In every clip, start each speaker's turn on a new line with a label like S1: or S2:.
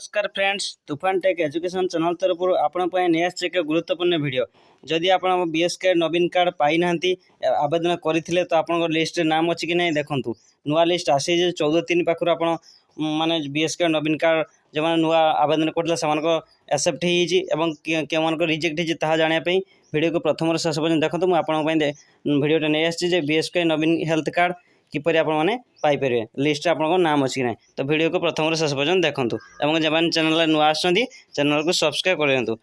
S1: नमस्कार फ्रेंड्स, तूफान take education channel तरफ आपण नहीं एक गुरुत्वपूर्ण वीडियो। जदि आप बीएसके नवीन कार्ड पाई ना आवेदन करते तो आप लिस्ट नाम अच्छी कि नहीं देखूँ। नुआ लिस्ट आसी 14/3 पाखर आप माने बीएसके नवीन कार्ड जो नुआ आवेदन करते से एक्सेप्ट हो रिजेक्ट हो जानापी वीडियो को प्रथम शेष पर्यटन देखो। मुझे आपंप वीडियो नहीं आसी बीएसके नवीन हेल्थ कार्ड किपर आपरे लिस्ट आप नाम अच्छी ना। तो वीडियो को प्रथम शेष पर्यटन देखूँ और जब चैनल नुआ आसछंती चैनल को सब्सक्राइब कर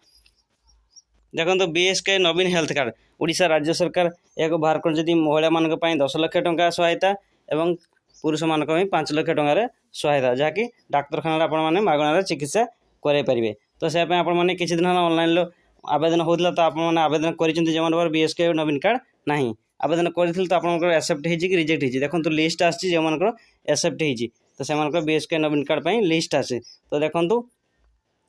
S1: देखो। बीएसके नवीन हेल्थ कार्ड ओडिशा राज्य सरकार यह बाहर कर महिला मान 10 लाख टंका सहायता और पुरुष मान 5 लाख टंकार सहायता जहाँकि डाक्तखाना आपने मागणार चिकित्सा कराइपारे। तो से आपने किसी दिन ऑनलाइन आवेदन होता तो आपने आवेदन कर बीएसके नवीन कार्ड ना आवेदन करते तो आप एक्सेप्ट हो रिजेक्ट हो देखो। लिस्ट आसी जो मान एक्सेप्ट हो तो बीएसके नवीन कार्ड पर लिस्ट आसे। तो देखो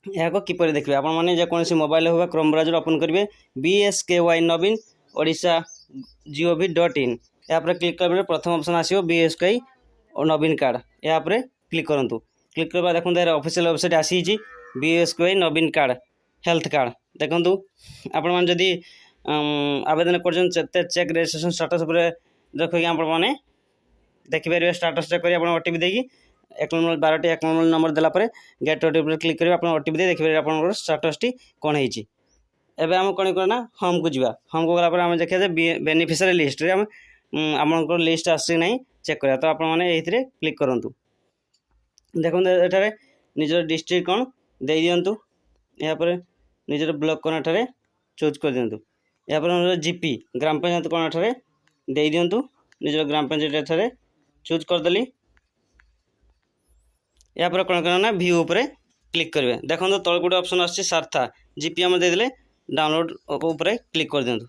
S1: यह किपर देखिए आपने जेकोसी मोबाइल हो क्रोम ब्राउजर ओपन करेंगे BSKY नवीन ओडिशा gov.in यहाँ क्लिक करेंगे। प्रथम ऑप्शन आसो BSK नवीन कार्ड यहाँ क्लिक करूँ। क्लिक करवा देखो ऑफिशियल वेबसाइट आसी BSKY नवीन कार्ड हेल्थ कार्ड देखूँ। आपण जदि आवेदन कर चेक रजिस्ट्रेशन स्टाटस देखिए आपने देखिपारे स्टाटस चेक कर ओटीपी देगी 1 नंबर 12टी 1 नंबर देलापर गेट ओटीपी क्लिक करेंगे। आप ओटीपी दे देखिए आप स्टाटस टी कौन होती। एवं आम कौन करना होम को जावा। होम को गलापर आम देखा बेनिफिशियरी लिस्ट रे आम लिस्ट आसी ना चेक करा। तो आपने क्लिक करूँ देखो ये निजर डिस्ट्रिक्ट कौन दे दिंतु यहाँ निजर ब्लॉक कौन एठारे चूज कर दिंतु। यहाँ जीपी ग्राम पंचायत कौन एठारे दे दिंतु निजर ग्राम पंचायत एठारे चूज करदेली। यहाँ कौन करना व्यू उपर क्लिक करेंगे देखो तल गोटे ऑप्शन आसी सार्था जीपी आम देदेले डाउनलोड उपर क्लिक कर दिंतु।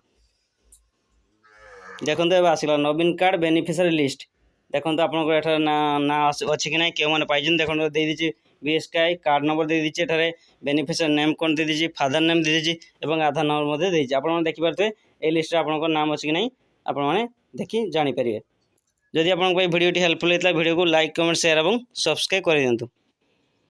S1: देखो ये आसला नवीन कार्ड बेनिफिशियरी लिस्ट देखो आपको एठार ना अच्छी कि ना क्यों मैंने पाई देखो दे दीजिए बीएसके कार्ड नंबर दे दीजिए एठारे बेनिफिशियरी नेम कौन दे दीजिए फादर नेम दे दीजिए और आधार नंबर दे दीजिए। आप देखिपारे ये लिस्ट आप नाम अच्छी कि ना आपने देखी जानीपर। जदि आपको वीडियो हेल्पफुल होता है वीडियो को लाइक कमेंट शेयर और सब्सक्राइब कर दिंतु।